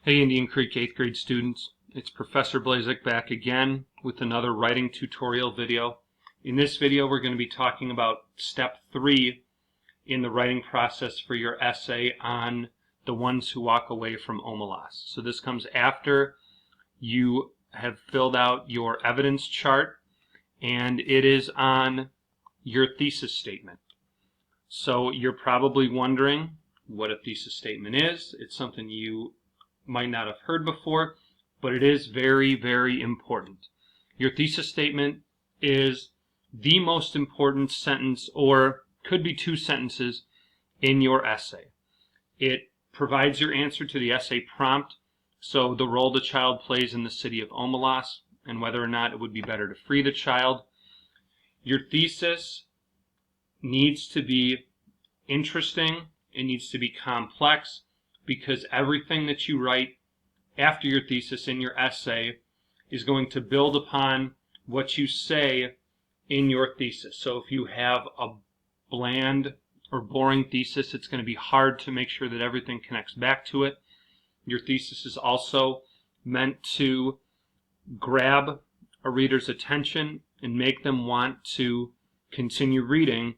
Hey Indian Creek 8th grade students, it's Professor Blazek back again with another writing tutorial video. In this video we're going to be talking about step 3 in the writing process for your essay on the ones who walk away from Omelas. So this comes after you have filled out your evidence chart, and it is on your thesis statement. So you're probably wondering what a thesis statement is. It's something you might not have heard before, but it is very, very important. Your thesis statement is the most important sentence, or could be 2 sentences, in your essay. It provides your answer to the essay prompt, so the role the child plays in the city of Omelas, and whether or not it would be better to free the child. Your thesis needs to be interesting, it needs to be complex, because everything that you write after your thesis in your essay is going to build upon what you say in your thesis. So if you have a bland or boring thesis, it's going to be hard to make sure that everything connects back to it. Your thesis is also meant to grab a reader's attention and make them want to continue reading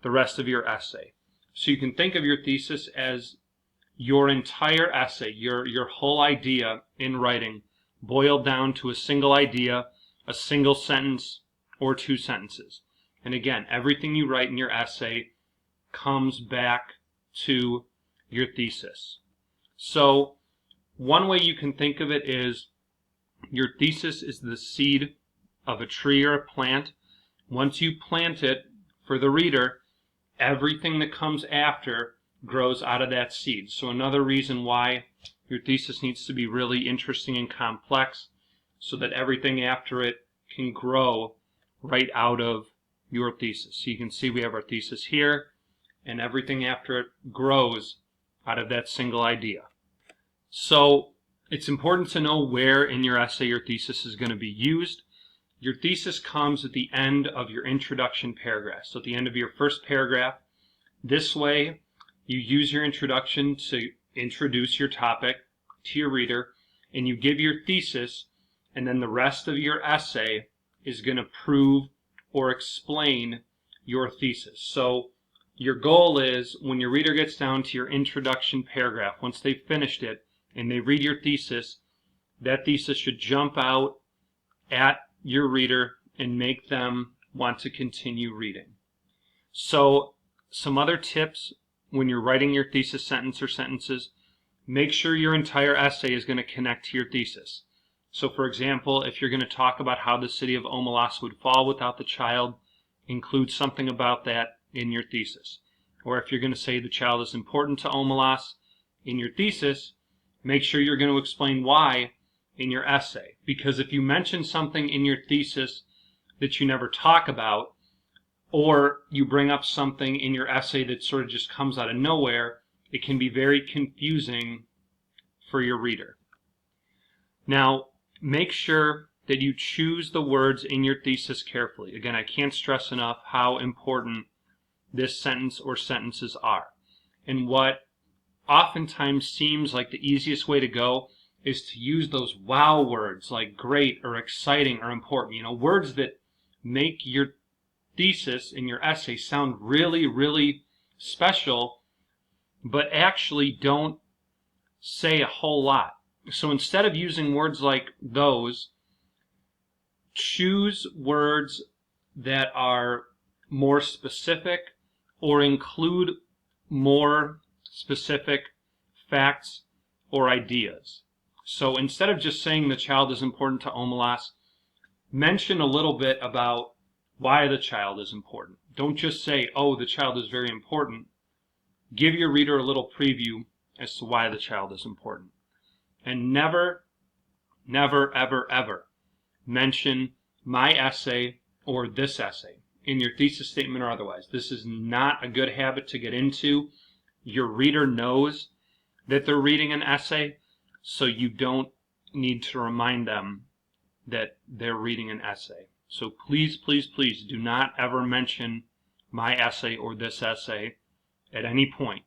the rest of your essay. So you can think of your thesis as your entire essay, your whole idea in writing, boiled down to a single idea, a single sentence, or 2 sentences. And again, everything you write in your essay comes back to your thesis. So one way you can think of it is your thesis is the seed of a tree or a plant. Once you plant it for the reader, everything that comes after grows out of that seed. So another reason why your thesis needs to be really interesting and complex, so that everything after it can grow right out of your thesis. So you can see we have our thesis here, and everything after it grows out of that single idea. So it's important to know where in your essay your thesis is going to be used. Your thesis comes at the end of your introduction paragraph. So at the end of your first paragraph, this way you use your introduction to introduce your topic to your reader, and you give your thesis, and then the rest of your essay is going to prove or explain your thesis. So your goal is, when your reader gets down to your introduction paragraph, once they've finished it and they read your thesis, that thesis should jump out at your reader and make them want to continue reading. So some other tips when you're writing your thesis sentence or sentences: make sure your entire essay is going to connect to your thesis. So for example, if you're going to talk about how the city of Omelas would fall without the child, include something about that in your thesis. Or if you're going to say the child is important to Omelas in your thesis, make sure you're going to explain why in your essay. Because if you mention something in your thesis that you never talk about, or you bring up something in your essay that sort of just comes out of nowhere, it can be very confusing for your reader. Now, make sure that you choose the words in your thesis carefully. Again, I can't stress enough how important this sentence or sentences are. And what oftentimes seems like the easiest way to go is to use those wow words like great or exciting or important. You know, words that make your thesis in your essay sound really, really special, but actually don't say a whole lot. So instead of using words like those, choose words that are more specific or include more specific facts or ideas. So instead of just saying the child is important to Omelas, mention a little bit about why the child is important. Don't just say, oh, the child is very important. Give your reader a little preview as to why the child is important. And never, never, ever, ever mention my essay or this essay in your thesis statement or otherwise. This is not a good habit to get into. Your reader knows that they're reading an essay, so you don't need to remind them that they're reading an essay. So please, please, please do not ever mention my essay or this essay at any point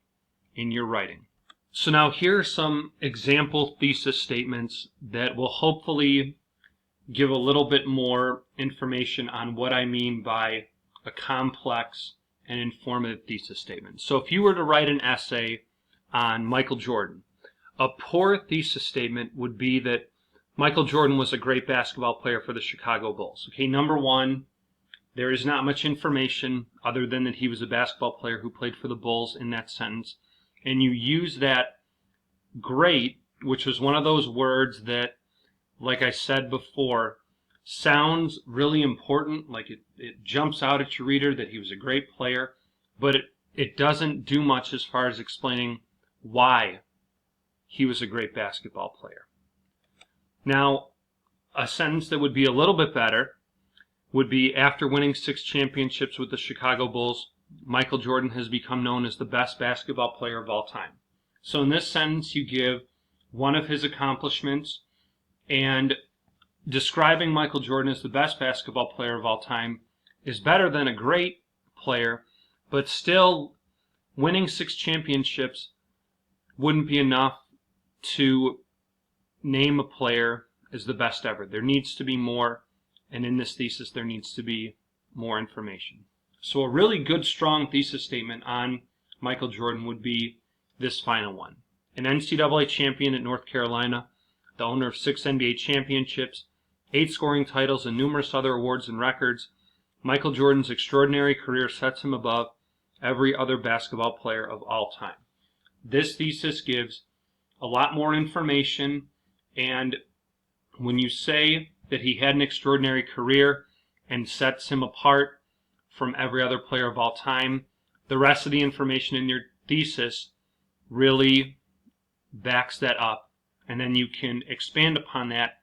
in your writing. So now here are some example thesis statements that will hopefully give a little bit more information on what I mean by a complex and informative thesis statement. So if you were to write an essay on Michael Jordan, a poor thesis statement would be that Michael Jordan was a great basketball player for the Chicago Bulls. Okay, number one, there is not much information other than that he was a basketball player who played for the Bulls in that sentence. And you use that great, which was one of those words that, like I said before, sounds really important, like it jumps out at your reader that he was a great player, but it doesn't do much as far as explaining why he was a great basketball player. Now, a sentence that would be a little bit better would be, after winning 6 championships with the Chicago Bulls, Michael Jordan has become known as the best basketball player of all time. So in this sentence, you give one of his accomplishments, and describing Michael Jordan as the best basketball player of all time is better than a great player, but still winning 6 championships wouldn't be enough to name a player as the best ever. There needs to be more, and in this thesis there needs to be more information. So a really good, strong thesis statement on Michael Jordan would be this final one. An NCAA champion at North Carolina, the owner of 6 NBA championships, 8 scoring titles, and numerous other awards and records, Michael Jordan's extraordinary career sets him above every other basketball player of all time. This thesis gives a lot more information, and when you say that he had an extraordinary career and sets him apart from every other player of all time, the rest of the information in your thesis really backs that up, and then you can expand upon that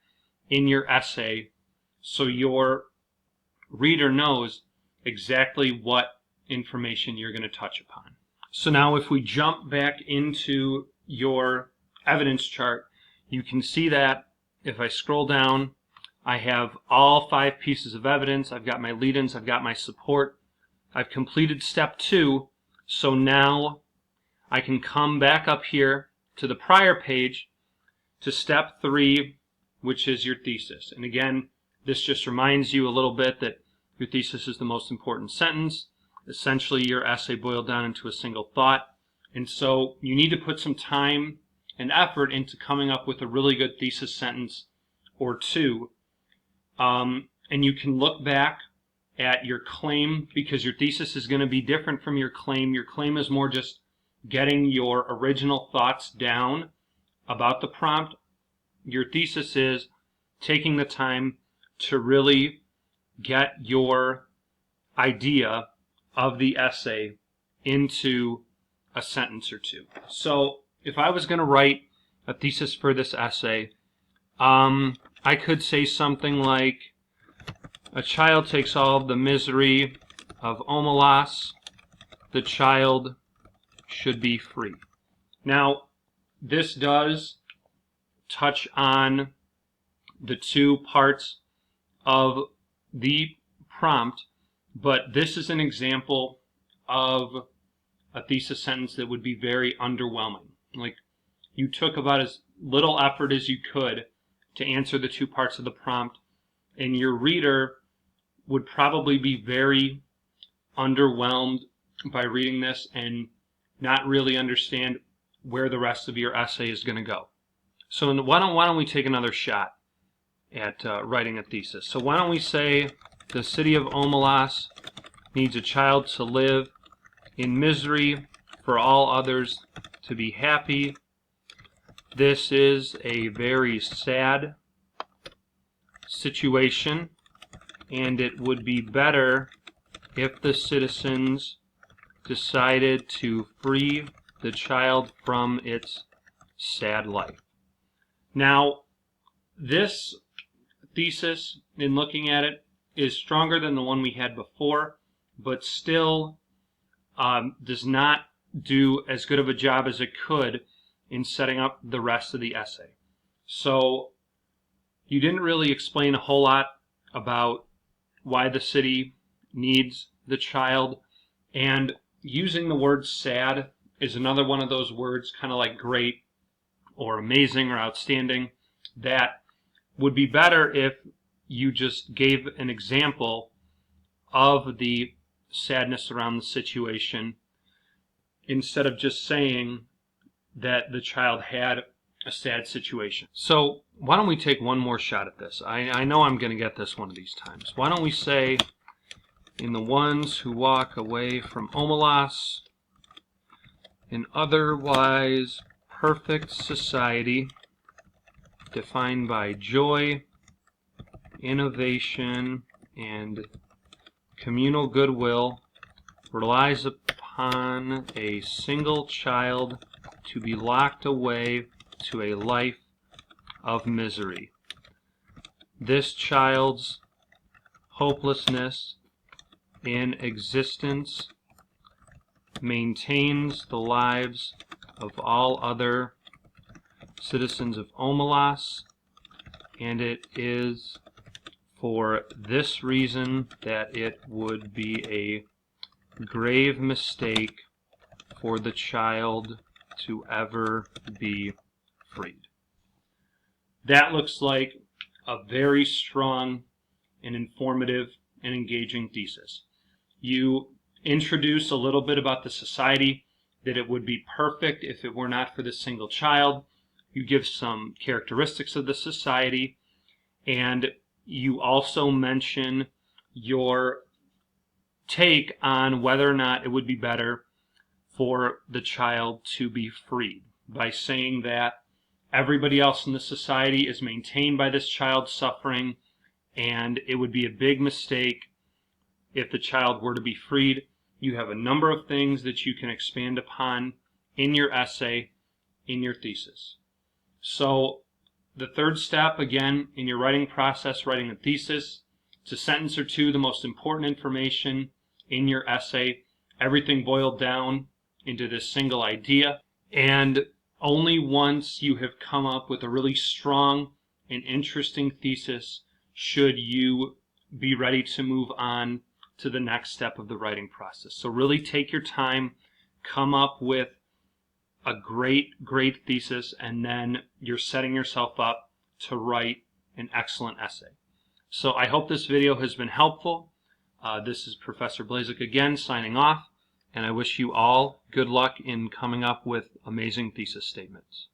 in your essay so your reader knows exactly what information you're going to touch upon. So now if we jump back into your evidence chart, you can see that if I scroll down, I have all 5 pieces of evidence. I've got my lead-ins, I've got my support. I've completed step 2, so now I can come back up here to the prior page to step 3, which is your thesis. And again, this just reminds you a little bit that your thesis is the most important sentence. Essentially, your essay boiled down into a single thought. And so you need to put some time and effort into coming up with a really good thesis sentence or two. And you can look back at your claim, because your thesis is going to be different from your claim. Your claim is more just getting your original thoughts down about the prompt. Your thesis is taking the time to really get your idea of the essay into a sentence or two. So if I was going to write a thesis for this essay, I could say something like, a child takes all of the misery of Omelas. The child should be free. Now, this does touch on the 2 parts of the prompt, but this is an example of a thesis sentence that would be very underwhelming. Like, you took about as little effort as you could to answer the 2 parts of the prompt, and your reader would probably be very underwhelmed by reading this and not really understand where the rest of your essay is going to go. So why don't we take another shot at writing a thesis. So why don't we say, the city of Omelas needs a child to live in misery for all others to be happy. This is a very sad situation, and it would be better if the citizens decided to free the child from its sad life. Now, this thesis, in looking at it, is stronger than the one we had before, but still does not do as good of a job as it could in setting up the rest of the essay. So you didn't really explain a whole lot about why the city needs the child, and using the word sad is another one of those words, kind of like great or amazing or outstanding, that would be better if you just gave an example of the sadness around the situation instead of just saying that the child had a sad situation. So why don't we take one more shot at this? I know I'm going to get this one of these times. Why don't we say, in the ones who walk away from Omelas, an otherwise perfect society defined by joy, innovation, and communal goodwill relies upon a single child to be locked away to a life of misery. This child's hopelessness in existence maintains the lives of all other citizens of Omelas, and it is for this reason that it would be a grave mistake for the child to ever be freed. That looks like a very strong and informative and engaging thesis. You introduce a little bit about the society, that it would be perfect if it were not for this single child. You give some characteristics of the society, and you also mention your take on whether or not it would be better for the child to be freed, by saying that everybody else in the society is maintained by this child's suffering, and it would be a big mistake if the child were to be freed. You have a number of things that you can expand upon in your essay, in your thesis. So the third step, again, in your writing process, writing a thesis, it's a sentence or two, the most important information in your essay, everything boiled down into this single idea. And only once you have come up with a really strong and interesting thesis should you be ready to move on to the next step of the writing process. So really take your time, come up with a great thesis, and then you're setting yourself up to write an excellent essay. So I hope this video has been helpful. This is Professor Blazek again signing off, and I wish you all good luck in coming up with amazing thesis statements.